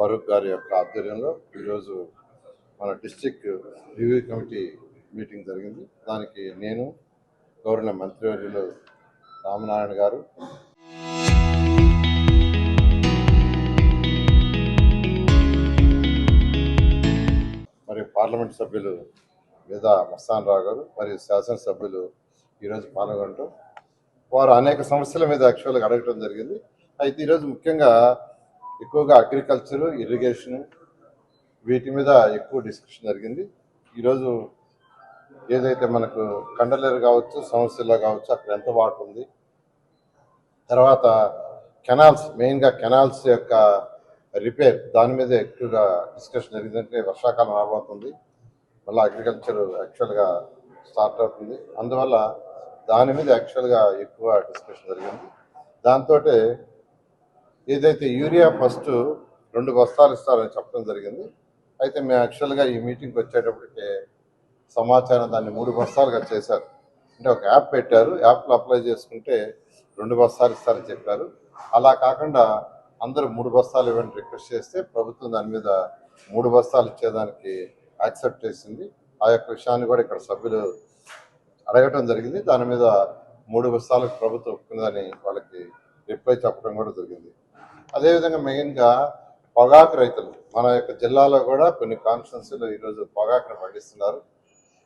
ఫరూక్ గారి యొక్క ఆధ్వర్యంలో ఈరోజు మన డిస్ట్రిక్ట్ రివ్యూ కమిటీ మీటింగ్ జరిగింది. దానికి నేను గవర్నర్ మంత్రివర్యులు రామనారాయణ గారు, మరియు పార్లమెంట్ సభ్యులు వేదా మస్తాన్ రావు గారు మరియు శాసనసభ్యులు ఈరోజు పాల్గొనడం, వారు అనేక సమస్యల మీద యాక్చువల్గా అడగటం జరిగింది. అయితే ఈరోజు ముఖ్యంగా ఎక్కువగా అగ్రికల్చరు, ఇరిగేషన్ వీటి మీద ఎక్కువ డిస్కషన్ జరిగింది. ఈరోజు ఏదైతే మనకు కండలేరు కావచ్చు, సమస్యల్లో కావచ్చు, అక్కడ ఎంత వాటర్ ఉంది, తర్వాత కెనాల్స్, మెయిన్గా కెనాల్స్ యొక్క రిపేర్, దాని మీద ఎక్కువగా డిస్కషన్ జరిగిందంటే వర్షాకాలం రాబోతుంది, మళ్ళీ అగ్రికల్చర్ యాక్చువల్గా స్టార్ట్ అవుతుంది, అందువల్ల దాని మీద యాక్చువల్గా ఎక్కువ డిస్కషన్ జరిగింది. దాంతో ఏదైతే యూరియా ఫస్ట్ 2 బస్తాలు ఇస్తారని చెప్పడం జరిగింది. అయితే మేము యాక్చువల్గా ఈ మీటింగ్కి వచ్చేటప్పటికే సమాచారం దాన్ని 3 బస్తాలుగా చేశారు. అంటే ఒక యాప్ పెట్టారు, యాప్లో అప్లై చేసుకుంటే 2 బస్తాలు ఇస్తారని చెప్పారు. అలా కాకుండా అందరూ 3 బస్తాలు ఇవ్వండి రిక్వెస్ట్ చేస్తే ప్రభుత్వం దాని మీద 3 బస్తాలు ఇచ్చేదానికి యాక్సెప్ట్ చేసింది. ఆ యొక్క విషయాన్ని కూడా ఇక్కడ సభ్యులు అడగటం జరిగింది. దాని మీద 3 బస్తాలకు ప్రభుత్వం ఒప్పుకుందని వాళ్ళకి రిప్లై చెప్పడం కూడా జరిగింది. అదేవిధంగా మెయిన్గా పొగాకు రైతులు, మన యొక్క జిల్లాలో కూడా కొన్ని కాన్స్టిట్యున్సీలో ఈరోజు పొగాకును పండిస్తున్నారు.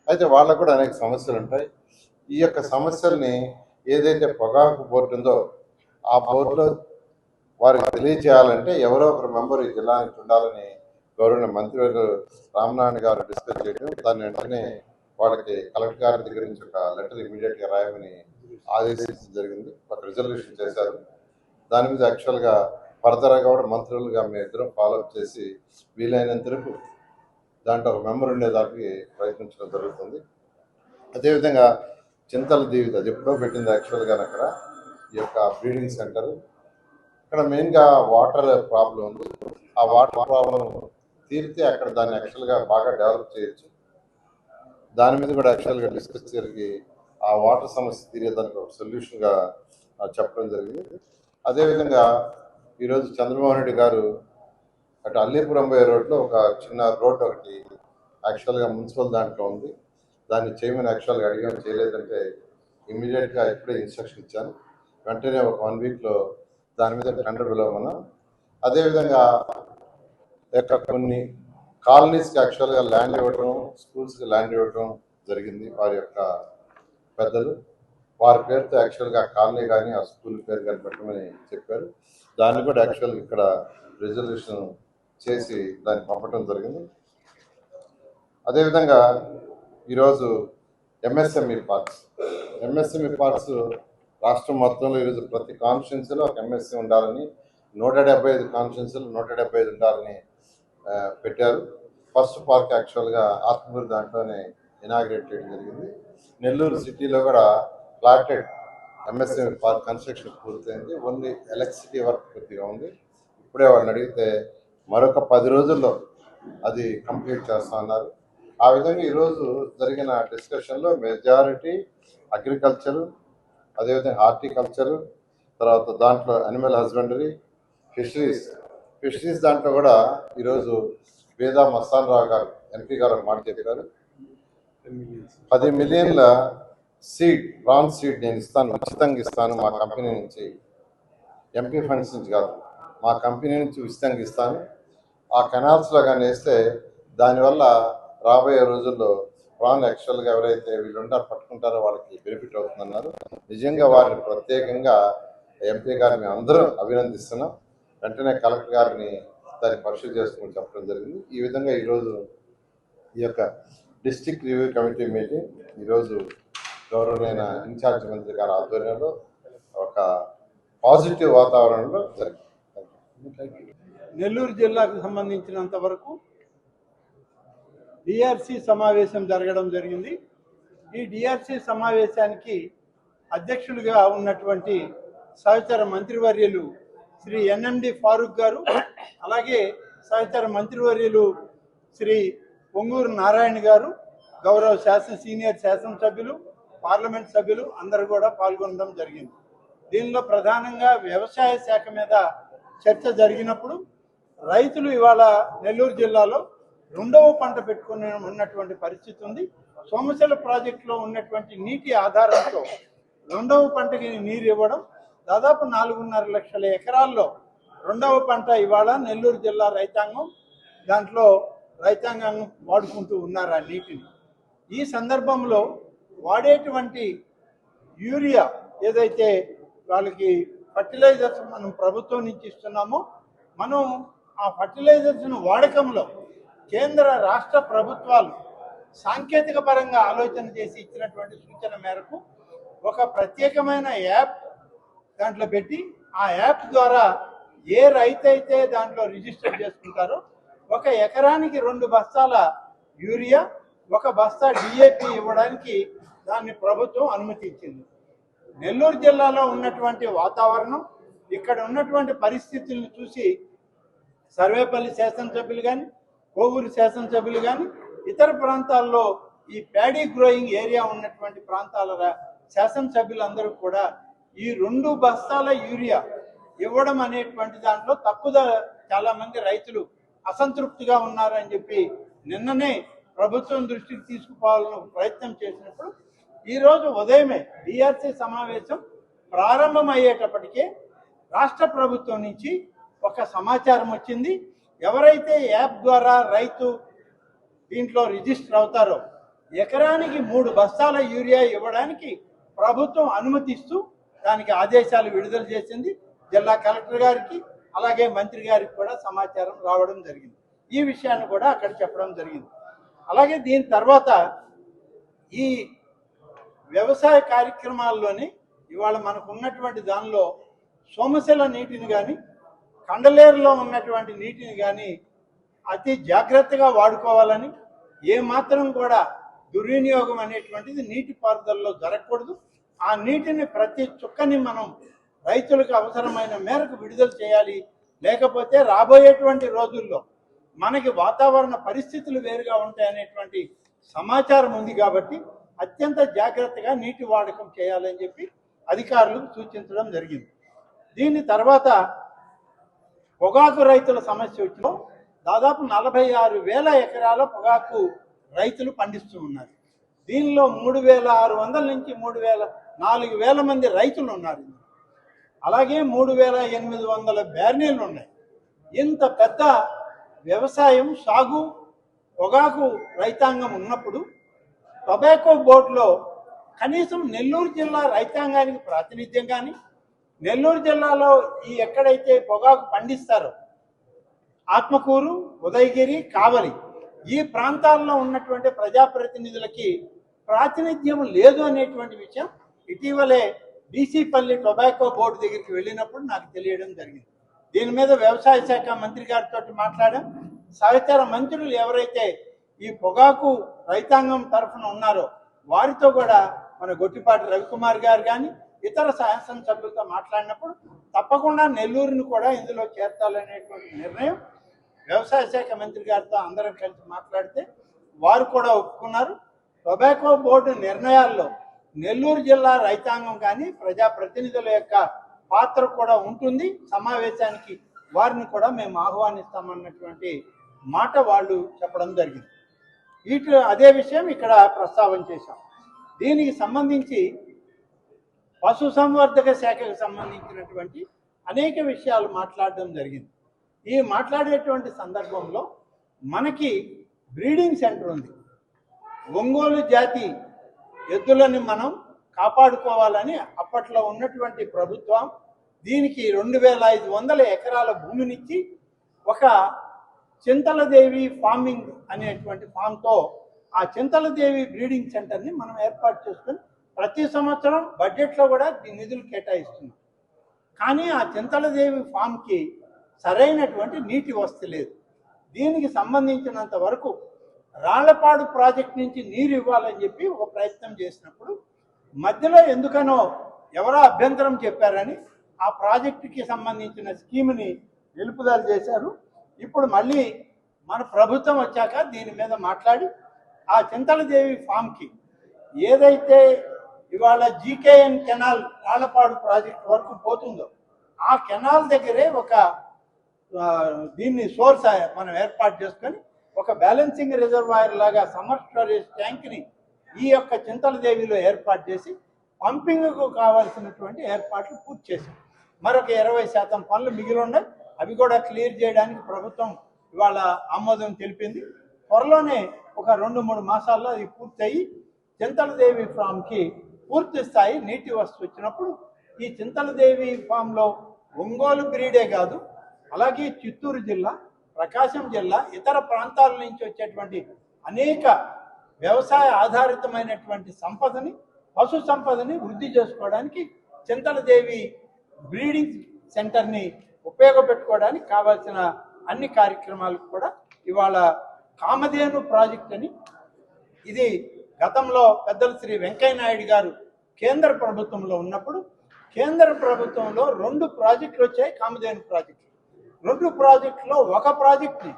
అయితే వాళ్ళకు కూడా అనేక సమస్యలు ఉంటాయి. ఈ యొక్క సమస్యల్ని ఏదైతే పొగాకు బోర్డు ఉందో ఆ బోర్డులో వారికి తెలియజేయాలంటే ఎవరో ఒకరు మెంబర్ ఈ జిల్లా నుంచి ఉండాలని గవర్నర్ మంత్రివర్యులు రామనారాయణ గారు డిస్కస్ చేయడం, దాని వెంటనే వాళ్ళకి కలెక్టర్ గారి దగ్గర నుంచి ఒక లెటర్ ఇమీడియట్గా రాయమని ఆదేశించడం జరిగింది. ఒక రిజల్యూషన్ చేశారు. దాని మీద యాక్చువల్గా ఫర్దర్గా కూడా మంత్రులుగా మేము ఇద్దరం ఫాలోఅప్ చేసి వీలైనంత వరకు దాంట్లో ఒక మెంబర్ ఉండేదానికి ప్రయత్నించడం జరుగుతుంది. అదేవిధంగా చింతల దీవిత, అది ఎప్పుడో పెట్టింది యాక్చువల్గా అక్కడ ఈ యొక్క బ్రీడింగ్ సెంటర్. ఇక్కడ మెయిన్గా వాటర్ ప్రాబ్లం ఉంది. ఆ వాటర్ ప్రాబ్లం తీరితే అక్కడ దాన్ని యాక్చువల్గా బాగా డెవలప్ చేయొచ్చు. దాని మీద కూడా యాక్చువల్గా డిస్కస్ జరిగి ఆ వాటర్ సమస్య తీరేదానికి ఒక సొల్యూషన్గా చెప్పడం జరిగింది. అదేవిధంగా ఈరోజు చంద్రమోహన్ రెడ్డి గారు అటు అల్లీపురం పోయే రోడ్లో ఒక చిన్న రోడ్ ఒకటి యాక్చువల్గా మున్సిపల్ దాంట్లో ఉంది, దాన్ని చేయమని యాక్చువల్గా అడిగాను, చేయలేదంటే ఇమ్మీడియట్గా ఇప్పుడే ఇన్స్ట్రక్షన్ ఇచ్చాను. వెంటనే ఒక 1 వీక్లో దాని మీద టెండర్ పిలవమన్నాం. అదేవిధంగా యొక్క కొన్ని కాలనీస్కి యాక్చువల్గా ల్యాండ్ ఇవ్వటం, స్కూల్స్కి ల్యాండ్ ఇవ్వటం జరిగింది. వారి యొక్క పెద్దలు వారి పేరుతో యాక్చువల్గా కాలనీ కానీ ఆ స్కూల్ పేరు కానీ పెట్టమని చెప్పారు. దాన్ని కూడా యాక్చువల్గా ఇక్కడ రిజల్యూషన్ చేసి దాన్ని పంపడం జరిగింది. అదేవిధంగా ఈరోజు ఎంఎస్ఎంఈ పార్క్స్ రాష్ట్రం మొత్తంలో ఈరోజు ప్రతి కాన్స్టిట్యున్సీలో ఒక ఎంఎస్సీ ఉండాలని 175 కాన్స్టిట్యున్సీలు 175 ఉండాలని పెట్టారు. ఫస్ట్ పార్క్ యాక్చువల్గా ఆత్మూరు దాంట్లోనే ఇనాగ్రేట్ చేయడం జరిగింది. నెల్లూరు సిటీలో కూడా ప్లాటెడ్ ఎంఎస్ఎంఈ పార్క్ కన్స్ట్రక్షన్ పూర్తయింది. ఓన్లీ ఎలక్ట్రిసిటీ వర్క్ కొద్దిగా ఉంది. ఇప్పుడే వాళ్ళని అడిగితే మరొక 10 రోజుల్లో అది కంప్లీట్ చేస్తా ఉన్నారు. ఆ విధంగా ఈరోజు జరిగిన డిస్కషన్లో మెజారిటీ అగ్రికల్చరు, అదేవిధంగా హార్టికల్చరు, తర్వాత దాంట్లో అనిమల్ హస్బెండరీ, ఫిషరీస్ దాంట్లో కూడా ఈరోజు వేదా మస్తాన్ రావు గారు ఎంపీ గారు ఒక మాట చెప్పారు. 10 మిలియన్ల ప్రాన్ సీడ్ నేను ఇస్తాను, ఉచితంగా ఇస్తాను మా కంపెనీ నుంచి, ఎంపీ ఫండ్స్ నుంచి కాదు, మా కంపెనీ నుంచి ఉచితంగా ఇస్తాను. ఆ కెనాల్స్లో కానీ వేస్తే దానివల్ల రాబోయే రోజుల్లో ప్రాన్ యాక్చువల్గా ఎవరైతే వీళ్ళు ఉంటారో పట్టుకుంటారో వాళ్ళకి బెనిఫిట్ అవుతుందన్నారు. నిజంగా వారిని ప్రత్యేకంగా ఎంపీ గారిని మేము అందరం అభినందిస్తున్నాం. వెంటనే కలెక్టర్ గారిని దాన్ని పరిశీలి చేసుకుని చెప్పడం జరిగింది. ఈ విధంగా ఈరోజు ఈ యొక్క డిస్ట్రిక్ట్ రివ్యూ కమిటీ మీటింగ్ ఈరోజు గౌరవమైన ఇన్ఛార్జ్ మంత్రి గారి ఆధ్వర్యంలో ఒక పాజిటివ్ వాతావరణంలో జరిగింది. నెల్లూరు జిల్లాకు సంబంధించినంత వరకు డిఆర్సి సమావేశం జరగడం జరిగింది. ఈ డిఆర్సి సమావేశానికి అధ్యక్షులుగా ఉన్నటువంటి సహచర మంత్రివర్యులు శ్రీ ఎన్ఎండి ఫారూక్ గారు, అలాగే సహచర మంత్రివర్యులు శ్రీ పొంగూరు నారాయణ గారు, గౌరవ సీనియర్ శాసనసభ్యులు, పార్లమెంట్ సభ్యులు అందరూ కూడా పాల్గొనడం జరిగింది. దీనిలో ప్రధానంగా వ్యవసాయ శాఖ మీద చర్చ జరిగినప్పుడు రైతులు ఇవాళ నెల్లూరు జిల్లాలో రెండవ పంట పెట్టుకుని ఉన్నటువంటి పరిస్థితి ఉంది. సోమశిల ప్రాజెక్టులో ఉన్నటువంటి నీటి ఆధారంతో రెండవ పంటకి నీరు ఇవ్వడం, దాదాపు 4.5 లక్షల ఎకరాల్లో రెండవ పంట ఇవాళ నెల్లూరు జిల్లా దాంట్లో రైతాంగం వాడుకుంటూ ఉన్నారు ఆ నీటిని. ఈ సందర్భంలో వాడేటువంటి యూరియా ఏదైతే వాళ్ళకి ఫర్టిలైజర్స్ మనం ప్రభుత్వం నుంచి ఇస్తున్నామో, మనం ఆ ఫర్టిలైజర్స్ను వాడకంలో కేంద్ర రాష్ట్ర ప్రభుత్వాలు సాంకేతిక పరంగా ఆలోచన చేసి ఇచ్చినటువంటి సూచన మేరకు ఒక ప్రత్యేకమైన యాప్ దాంట్లో పెట్టి, ఆ యాప్ ద్వారా ఏ రైతు అయితే దాంట్లో రిజిస్టర్ చేసుకుంటారో 1 ఎకరానికి 2 బస్తాల యూరియా, 1 బస్తా డిఏపి ఇవ్వడానికి దాన్ని ప్రభుత్వం అనుమతించింది. నెల్లూరు జిల్లాలో ఉన్నటువంటి వాతావరణం, ఇక్కడ ఉన్నటువంటి పరిస్థితులను చూసి సర్వేపల్లి శాసనసభ్యులు కానీ, కోవూరు శాసనసభ్యులు కానీ, ఇతర ప్రాంతాల్లో ఈ ప్యాడీ గ్రోయింగ్ ఏరియా ఉన్నటువంటి ప్రాంతాల శాసనసభ్యులందరూ కూడా ఈ 2 బస్తాల యూరియా ఇవ్వడం అనేటువంటి దాంట్లో తక్కువ చాలా మంది రైతులు అసంతృప్తిగా ఉన్నారని చెప్పి నిన్ననే ప్రభుత్వం దృష్టికి తీసుకుపోవాలని ప్రయత్నం చేసినప్పుడు, ఈరోజు ఉదయమే డిఆర్సీ సమావేశం ప్రారంభమయ్యేటప్పటికే రాష్ట్ర ప్రభుత్వం నుంచి ఒక సమాచారం వచ్చింది. ఎవరైతే యాప్ ద్వారా రైతు దీంట్లో రిజిస్టర్ అవుతారో ఎకరానికి 3 బస్తాల యూరియా ఇవ్వడానికి ప్రభుత్వం అనుమతిస్తూ దానికి ఆదేశాలు విడుదల చేసింది. జిల్లా కలెక్టర్ గారికి అలాగే మంత్రి గారికి కూడా సమాచారం రావడం జరిగింది. ఈ విషయాన్ని కూడా అక్కడ చెప్పడం జరిగింది. అలాగే దీని తర్వాత ఈ వ్యవసాయ కార్యక్రమాల్లోని ఇవాళ మనకు ఉన్నటువంటి దానిలో సోమశిల నీటిని కానీ, కండలేరులో ఉన్నటువంటి నీటిని కానీ అతి జాగ్రత్తగా వాడుకోవాలని, ఏమాత్రం కూడా దుర్వినియోగం అనేటువంటిది నీటిపారుదలలో జరగకూడదు. ఆ నీటిని ప్రతి చుక్కని మనం రైతులకు అవసరమైన మేరకు విడుదల చేయాలి. లేకపోతే రాబోయేటువంటి రోజుల్లో మనకి వాతావరణ పరిస్థితులు వేరుగా ఉంటాయనేటువంటి సమాచారం ఉంది. కాబట్టి అత్యంత జాగ్రత్తగా నీటి వాడకం చేయాలని చెప్పి అధికారులకు సూచించడం జరిగింది. దీని తర్వాత పొగాకు రైతుల సమస్య వచ్చిన దాదాపు 46,000 ఎకరాల పొగాకు రైతులు పండిస్తూ ఉన్నారు. దీనిలో 3,600 నుంచి 4,000 మంది రైతులు ఉన్నారు. అలాగే 3,800 బ్యార్నీలు ఉన్నాయి. ఇంత పెద్ద వ్యవసాయం, సాగు, పొగాకు రైతాంగం ఉన్నప్పుడు టొబాకో బోర్డులో కనీసం నెల్లూరు జిల్లా రైతాంగానికి ప్రాతినిధ్యం కానీ, నెల్లూరు జిల్లాలో ఈ ఎక్కడైతే పొగాకు పండిస్తారో ఆత్మకూరు, ఉదయగిరి, కావలి ఈ ప్రాంతాల్లో ఉన్నటువంటి ప్రజాప్రతినిధులకి ప్రాతినిధ్యం లేదు అనేటువంటి విషయం ఇటీవలే బీసీపల్లి టొబాకో బోర్డు దగ్గరికి వెళ్ళినప్పుడు నాకు తెలియడం జరిగింది. దీని మీద వ్యవసాయ శాఖ మంత్రి గారితో మాట్లాడాం. సహచర మంత్రులు ఎవరైతే ఈ పొగాకు రైతాంగం తరఫున ఉన్నారో వారితో కూడా మన గొట్టిపాటి రవికుమార్ గారు కానీ ఇతర శాసనసభ్యులతో మాట్లాడినప్పుడు తప్పకుండా నెల్లూరుని కూడా ఇందులో చేర్చాలనేటువంటి నిర్ణయం వ్యవసాయ శాఖ మంత్రి గారితో అందరం కలిసి మాట్లాడితే వారు కూడా ఒప్పుకున్నారు. టొబాకో బోర్డు నిర్ణయాల్లో నెల్లూరు జిల్లా రైతాంగం కానీ ప్రజాప్రతినిధుల యొక్క పాత్ర కూడా ఉంటుంది. సమావేశానికి వారిని కూడా మేము ఆహ్వానిస్తామన్నటువంటి మాట వాళ్ళు చెప్పడం జరిగింది. అదే విషయం ఇక్కడ ప్రస్తావన చేశాం. దీనికి సంబంధించి పశుసంవర్ధక శాఖకు సంబంధించినటువంటి అనేక విషయాలు మాట్లాడడం జరిగింది. ఈ మాట్లాడేటువంటి సందర్భంలో మనకి బ్రీడింగ్ సెంటర్ ఉంది. ఒంగోలు జాతి ఎద్దులని మనం కాపాడుకోవాలని అప్పట్లో ఉన్నటువంటి ప్రభుత్వం దీనికి 2,500 ఎకరాల భూమినిచ్చి ఒక చింతలదేవి ఫార్మింగ్ అనేటువంటి ఫామ్తో ఆ చింతలదేవి బ్రీడింగ్ సెంటర్ని మనం ఏర్పాటు చేసుకొని ప్రతి సంవత్సరం బడ్జెట్లో కూడా నిధులు కేటాయిస్తున్నాం. కానీ ఆ చింతలదేవి ఫామ్కి సరైనటువంటి నీటి వసతి లేదు. దీనికి సంబంధించినంత వరకు రాళ్లపాడు ప్రాజెక్ట్ నుంచి నీరు ఇవ్వాలని చెప్పి ఒక ప్రయత్నం చేసినప్పుడు మధ్యలో ఎందుకనో ఎవరో అభ్యంతరం చెప్పారని ఆ ప్రాజెక్టుకి సంబంధించిన స్కీమ్ని నిలుపుదల చేశారు. ఇప్పుడు మళ్ళీ మన ప్రభుత్వం వచ్చాక దీని మీద మాట్లాడి ఆ చింతలదేవి ఫామ్కి ఏదైతే ఇవాళ జీకేఎన్ కెనాల్ రాళ్లపాడు ప్రాజెక్ట్ వరకు పోతుందో ఆ కెనాల్ దగ్గరే ఒక దీన్ని సోర్స్ మనం ఏర్పాటు చేసుకొని ఒక బ్యాలెన్సింగ్ రిజర్వాయర్ లాగా సమ్మర్ స్టోరేజ్ ట్యాంక్ని ఈ యొక్క చింతలదేవిలో ఏర్పాటు చేసి పంపింగ్కు కావాల్సినటువంటి ఏర్పాట్లు పూర్తి చేశాం. మరొక 20% పనులు మిగిలి ఉన్నాయి. అవి కూడా క్లియర్ చేయడానికి ప్రభుత్వం ఇవాళ ఆమోదం తెలిపింది. త్వరలోనే ఒక 2-3 మాసాల్లో అది పూర్తయి చింతలదేవి ఫామ్కి పూర్తి స్థాయి నీటి వస్తు వచ్చినప్పుడు ఈ చింతలదేవి ఫామ్లో ఒంగోలు బ్రీడే కాదు, అలాగే చిత్తూరు జిల్లా, ప్రకాశం జిల్లా, ఇతర ప్రాంతాల నుంచి వచ్చేటువంటి అనేక వ్యవసాయ ఆధారితమైనటువంటి సంపదని, పశు సంపదని వృద్ధి చేసుకోవడానికి చింతలదేవి బ్రీడింగ్ సెంటర్ని ఉపయోగపెట్టుకోవడానికి కావాల్సిన అన్ని కార్యక్రమాలకు కూడా ఇవాళ కామధేను ప్రాజెక్ట్ అని, ఇది గతంలో పెద్దలు శ్రీ వెంకయ్య నాయుడు గారు కేంద్ర ప్రభుత్వంలో ఉన్నప్పుడు కేంద్ర ప్రభుత్వంలో 2 ప్రాజెక్టులు వచ్చాయి. కామధేను ప్రాజెక్టులు 2 ప్రాజెక్టులో ఒక ప్రాజెక్ట్ని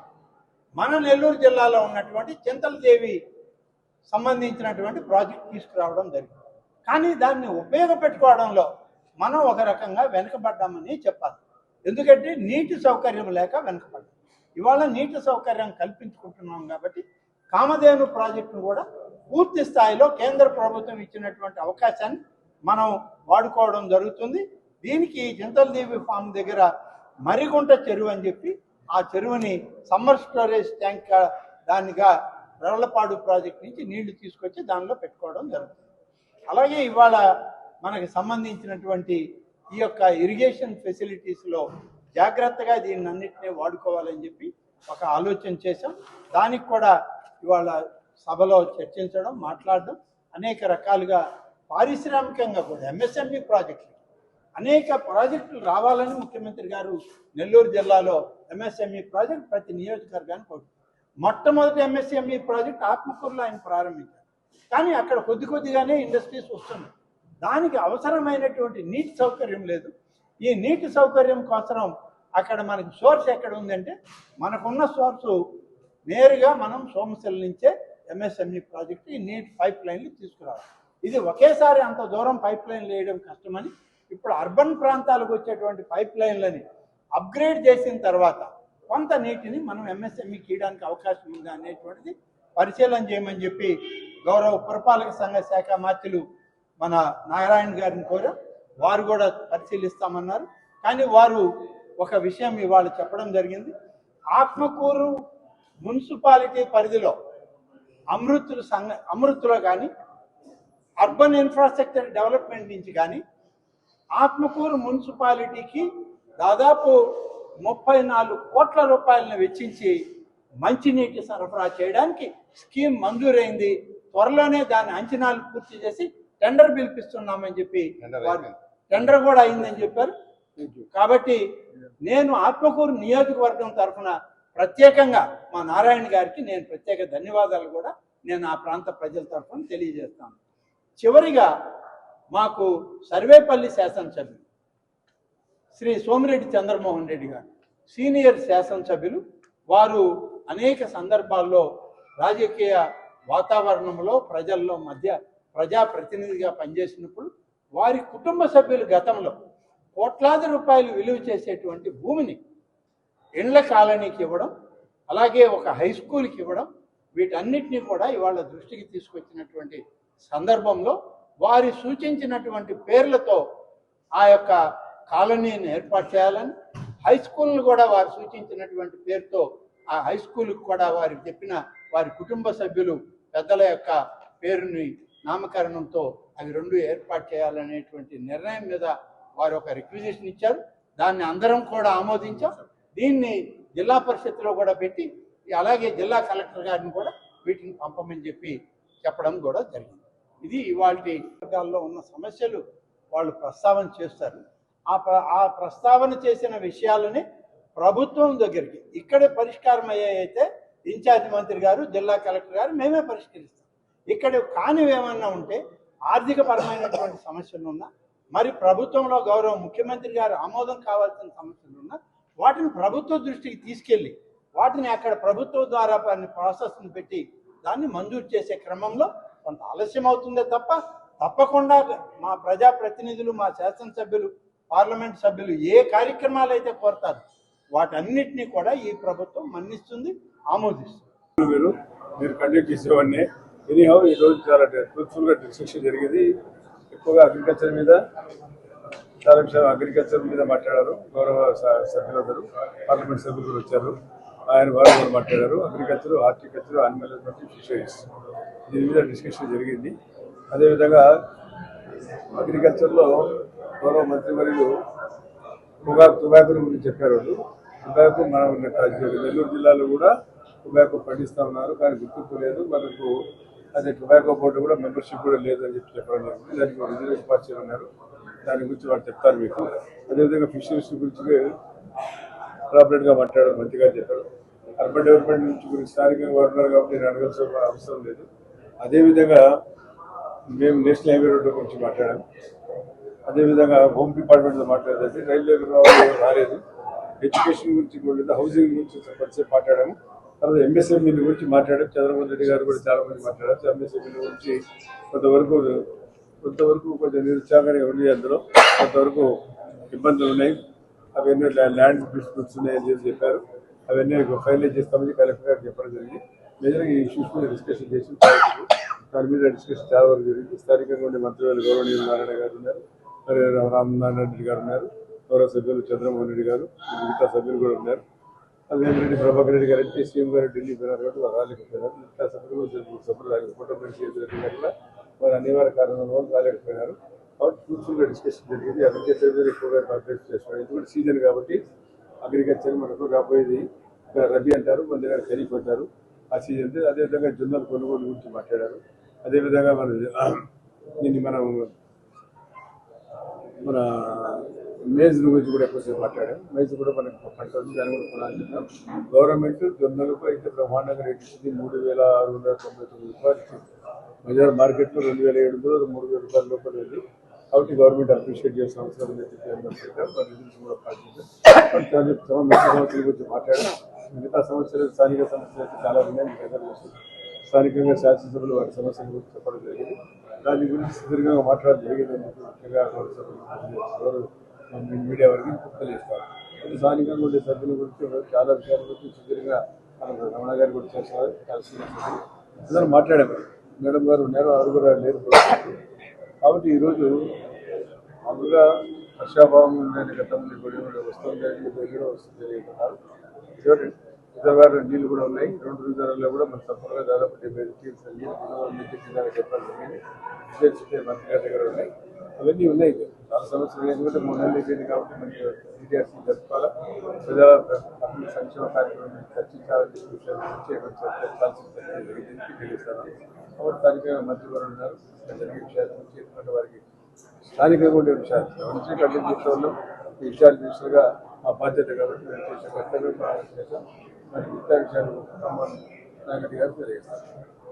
మన నెల్లూరు జిల్లాలో ఉన్నటువంటి చింతలదేవి సంబంధించినటువంటి ప్రాజెక్ట్ తీసుకురావడం జరిగింది. కానీ దాన్ని ఉపయోగపెట్టుకోవడంలో మనం ఒక రకంగా వెనుకబడ్డామని చెప్పాలి. ఎందుకంటే నీటి సౌకర్యం లేక వెనుకబడ్డాం. ఇవాళ నీటి సౌకర్యం కల్పించుకుంటున్నాం కాబట్టి కామధేను ప్రాజెక్టును కూడా పూర్తి స్థాయిలో కేంద్ర ప్రభుత్వం ఇచ్చినటువంటి అవకాశాన్ని మనం వాడుకోవడం జరుగుతుంది. దీనికి చింతలదేవి ఫామ్ దగ్గర మరిగుంట చెరువు అని చెప్పి ఆ చెరువుని సమ్మర్ స్టోరేజ్ ట్యాంక్ దానిగా రవలపాడు ప్రాజెక్ట్ నుంచి నీళ్లు తీసుకొచ్చి దానిలో పెట్టుకోవడం జరుగుతుంది. అలాగే ఇవాళ మనకి సంబంధించినటువంటి ఈ యొక్క ఇరిగేషన్ ఫెసిలిటీస్లో జాగ్రత్తగా దీన్ని అన్నింటినీ వాడుకోవాలని చెప్పి ఒక ఆలోచన చేశాం. దానికి కూడా ఇవాళ సభలో చర్చించడం, మాట్లాడడం, అనేక రకాలుగా పారిశ్రామికంగా కూడా ఎంఎస్ఎంఈ ప్రాజెక్టులు అనేక ప్రాజెక్టులు రావాలని ముఖ్యమంత్రి గారు నెల్లూరు జిల్లాలో ఎంఎస్ఎంఈ ప్రాజెక్ట్ ప్రతి నియోజకవర్గానికి ఒకటి. మొట్టమొదటి ఎంఎస్ఎంఈ ప్రాజెక్ట్ ఆత్మకూరులో ఆయన ప్రారంభించారు. కానీ అక్కడ కొద్దిగానే ఇండస్ట్రీస్ వస్తున్నాయి. దానికి అవసరమైనటువంటి నీటి సౌకర్యం లేదు. ఈ నీటి సౌకర్యం కోసం అక్కడ మనకి సోర్స్ ఎక్కడ ఉందంటే మనకున్న సోర్సు నేరుగా మనం సోమశిల నుంచే ఎంఎస్ఎంఈ ప్రాజెక్టు ఈ నీటి పైప్ లైన్లు తీసుకురావాలి. ఇది ఒకేసారి అంత దూరం పైప్ లైన్లు వేయడం కష్టమని ఇప్పుడు అర్బన్ ప్రాంతాలకు వచ్చేటువంటి పైప్ లైన్లని అప్గ్రేడ్ చేసిన తర్వాత కొంత నీటిని మనం ఎంఎస్ఎంఈకి ఇవ్వడానికి అవకాశం ఉందా అనేటువంటిది పరిశీలన చేయమని చెప్పి గౌరవ పురపాలక సంఘ శాఖ మంత్రులు మన నారాయణ గారిని కోరాం. వారు కూడా పరిశీలిస్తామన్నారు. కానీ వారు ఒక విషయం ఇవాళ చెప్పడం జరిగింది. ఆత్మకూరు మున్సిపాలిటీ పరిధిలో అమృత్లో కానీ అర్బన్ ఇన్ఫ్రాస్ట్రక్చర్ డెవలప్మెంట్ నుంచి కానీ ఆత్మకూరు మున్సిపాలిటీకి దాదాపు 34 కోట్ల రూపాయలను వెచ్చించి మంచినీటి సరఫరా చేయడానికి స్కీమ్ మంజూరైంది. త్వరలోనే దాని అంచనాలు పూర్తి చేసి టెండర్ పిలిపిస్తున్నామని చెప్పి టెండర్ కూడా అయిందని చెప్పారు. కాబట్టి నేను ఆత్మకూరు నియోజకవర్గం తరఫున ప్రత్యేకంగా మా నారాయణ గారికి నేను ప్రత్యేక ధన్యవాదాలు కూడా నేను ఆ ప్రాంత ప్రజల తరఫున తెలియజేస్తాను. చివరిగా మాకు సర్వేపల్లి శాసనసభ్యులు శ్రీ సోమిరెడ్డి చంద్రమోహన్ రెడ్డి గారు సీనియర్ శాసనసభ్యులు, వారు అనేక సందర్భాల్లో రాజకీయ వాతావరణంలో ప్రజల్లో మధ్య ప్రజాప్రతినిధిగా పనిచేసినప్పుడు వారి కుటుంబ సభ్యులు గతంలో కోట్లాది రూపాయలు విలువ చేసేటువంటి భూమిని ఇండ్ల కాలనీకి ఇవ్వడం, అలాగే ఒక హై స్కూల్కి ఇవ్వడం, వీటన్నిటినీ కూడా ఇవాళ దృష్టికి తీసుకొచ్చినటువంటి సందర్భంలో వారి సూచించినటువంటి పేర్లతో ఆ యొక్క కాలనీని ఏర్పాటు చేయాలని, హై స్కూల్ను కూడా వారు సూచించినటువంటి పేరుతో ఆ హై స్కూల్కి కూడా వారికి చెప్పిన వారి కుటుంబ సభ్యులు పెద్దల యొక్క పేరుని నామకరణంతో అవి 2 ఏర్పాటు చేయాలనేటువంటి నిర్ణయం మీద వారు ఒక రిక్విజిషన్ ఇచ్చారు. దాన్ని అందరం కూడా ఆమోదించాం. దీన్ని జిల్లా పరిషత్లో కూడా పెట్టి అలాగే జిల్లా కలెక్టర్ గారిని కూడా వీటిని పంపమని చెప్పి చెప్పడం కూడా జరిగింది. ఇది ఇవాళ వర్గాల్లో ఉన్న సమస్యలు వాళ్ళు ప్రస్తావన చేస్తారు. ఆ ప్రస్తావన చేసిన విషయాలని ప్రభుత్వం దగ్గరికి ఇక్కడే పరిష్కారం అయ్యాయితే ఇన్ఛార్జ్ మంత్రి గారు, జిల్లా కలెక్టర్ గారు మేమే పరిష్కరిస్తాం. ఇక్కడ కానివి ఏమన్నా ఉంటే ఆర్థిక పరమైనటువంటి సమస్యలు ఉన్నా, మరి ప్రభుత్వంలో గౌరవ ముఖ్యమంత్రి గారు ఆమోదం కావాల్సిన సమస్యలు ఉన్నా వాటిని ప్రభుత్వ దృష్టికి తీసుకెళ్ళి వాటిని అక్కడ ప్రభుత్వం ద్వారా ప్రాసెస్ని పెట్టి దాన్ని మంజూరు చేసే క్రమంలో కొంత ఆలస్యం అవుతుందే తప్ప తప్పకుండా మా ప్రజాప్రతినిధులు, మా శాసనసభ్యులు, పార్లమెంట్ సభ్యులు ఏ కార్యక్రమాలు అయితే కోరతారు వాటన్నిటినీ కూడా ఈ ప్రభుత్వం మన్నిస్తుంది, ఆమోదిస్తుంది. మీరు కండక్ట్ చేసేవాడిని ఎనీహౌ ఈరోజు చాలా ట్రూత్ఫుల్గా డిస్కషన్ జరిగింది. ఎక్కువగా అగ్రికల్చర్ మీద చాలా విషయాలు అగ్రికల్చర్ మీద మాట్లాడారు. గౌరవ సభ్యులందరూ పార్లమెంట్ సభ్యులు కూడా వచ్చారు. వారు కూడా మాట్లాడారు. Agriculture, horticulture, animal husbandry, fisheries దీని మీద డిస్కషన్ జరిగింది. అదేవిధంగా అగ్రికల్చర్లో గౌరవ మంత్రివర్యులు టుబాకో గురించి చెప్పారు. టుబాకో మనం నెల్లూరు జిల్లాలో కూడా టుబాకో పండిస్తూ ఉన్నారు, కానీ గుర్తింపు లేదు. మనకు అదే టుబాకో బోర్డు కూడా మెంబర్షిప్ కూడా లేదు అని చెప్పడం జరిగింది. దానికి రిజర్వేషన్ పార్టీలు ఉన్నారు, దాని గురించి వాళ్ళు చెప్తారు మీకు. అదేవిధంగా ఫిషరీస్ గురించి ప్రాపరేట్గా మాట్లాడారు, మంచిగా చెప్పారు. అర్బన్ డెవలప్మెంట్ గురించి స్థానికంగా ఉన్నారు కాబట్టి నేను అడగాల్సిన అవసరం లేదు. అదేవిధంగా మేము నేషనల్ హైవే రోడ్డు గురించి మాట్లాడాము. అదేవిధంగా హోమ్ డిపార్ట్మెంట్తో మాట్లాడేది, రైల్వే రాలేదు. ఎడ్యుకేషన్ గురించి కూడా, హౌసింగ్ గురించి కొంతసేపు మాట్లాడాము. తర్వాత ఎంఎస్ఎంఈ గురించి మాట్లాడాము. చంద్రబాబు రెడ్డి గారు కూడా చాలా మంది మాట్లాడారు. ఎంఎస్ఎంఈ గురించి కొంతవరకు కొంచెం నిరుత్సాహంగానే ఉంది. అందులో కొంతవరకు ఇబ్బందులు ఉన్నాయి. అవన్నీ ల్యాండ్ డిస్ప్యూట్స్ ఉన్నాయని చెప్పారు. అవన్నీ ఫైనలైజ్ చేస్తామని కలెక్టర్ గారు చెప్పడం జరిగింది. మేజర్గా ఈ ఇష్యూస్ మీద డిస్కషన్ చేసి దాని మీద డిస్కషన్ చాలా వరకు జరిగింది. స్థానికంగా ఉండే మంత్రివర్యులు గౌరవనీయులు నారాయణ గారు ఉన్నారు, మరి రామనారాయణ రెడ్డి గారు ఉన్నారు, గౌరవ సభ్యులు చంద్రమోహన్ రెడ్డి గారు, మిగతా సభ్యులు కూడా ఉన్నారు. వేమిరెడ్డి ప్రభాకర్ రెడ్డి గారు అంటే సీఎం గారు ఢిల్లీ పోయినారు కాబట్టి వారు రాలేకపోయినారు. మిగతా సభ్యులు రాలేకపోవడం రెడ్డి గారు కూడా వారు అనివార్య కారణాల వల్ల రాలేకపోయినారు. కాబట్టి ఫ్రూట్ఫుల్గా డిస్కషన్ జరిగింది. అగ్రికల్చర్ మీద ఎక్కువగా కాన్సన్ట్రేట్ చేస్తున్నారు. ఇది కూడా సీజన్ కాబట్టి అగ్రికల్చర్ మనకు రాబోయేది రబీ అంటారు, మన దగ్గర ఖరీఫ్ అంటారు. ఆ సీజన్ అదేవిధంగా జొన్నల కొనుగోలు గురించి మాట్లాడారు. అదేవిధంగా దీన్ని మన మేజ్ గురించి కూడా ఎక్కువసేపు మాట్లాడాం. మేజ్ కూడా మనకి పంట ఉంది, దాన్ని కూడా కొనాలని చెప్పాం. గవర్నమెంట్ జొన్నలకు అయితే బ్రహ్మాండంగా రేట్ ఇచ్చింది. 3,699 రూపాయలు ఇచ్చింది. బజార్ మార్కెట్లో 2,700, 3,000 రూపాయల లోపల ఉంది. కాబట్టి గవర్నమెంట్ అప్రిషియేట్ చేసిన అవసరం ఉందని చెప్పి కూడా సమస్యల గురించి మాట్లాడాం. మిగతా సమస్యలు స్థానిక సమస్యలు అయితే చాలా ఉన్నాయి. స్థానికంగా శాసనసభలు వారి సమస్యల గురించి చెప్పడం జరిగింది. దాని గురించి సుదీర్ఘంగా మాట్లాడడం జరిగిందని చెప్పి ముఖ్యంగా మీడియా వారికి తెలియజేస్తారు. స్థానికంగా ఉండే సభ్యుల గురించి చాలా విషయాల గురించి సుదీర్ఘంగా రమణ గారు కూడా చేస్తున్నారు. చాలా సభ్యులు అందరూ మాట్లాడారు. మేడం గారు ఉన్నారు, వారు కూడా లేరు. కాబట్టి ఈరోజు మామూలుగా వర్షాభావం ఉందని గతంలో కూడా వస్తుంది అంటున్నారు. రిజర్వాయర్ నీళ్ళు కూడా ఉన్నాయి. 2 రిజర్వాయర్లో కూడా మన తప్పగా దాదాపు 75 టీమ్స్ నీళ్ళు చెప్పాలి జరిగింది. మంత్రి గారి దగ్గర ఉన్నాయి. అవన్నీ ఉన్నాయి. చాలా సమస్యలు ఎందుకంటే 3 నెలలు అయిపోయింది కాబట్టి మనకి టీడీఆర్సీ జరుపుకోవాలా, ప్రజా సంక్షేమ కార్యక్రమం చర్చించాలని తెలియజేస్తాను. కాబట్టి స్థానికంగా మంత్రివారు ఉన్నారు. జరిగే విషయాల గురించి ఎందుకంటే వారికి స్థానికంగా ఉండే విషయాలు నుంచి కంటిన్యూ చేసే వాళ్ళం ఈ విషయాలు మినిస్టర్గా ఆ బాధ్యత కాబట్టి మేము చేసే కర్తవ్యం చేశాం. మరి మిగతా విషయాలు నాగరెడ్డి గారు తెలియజేస్తారు.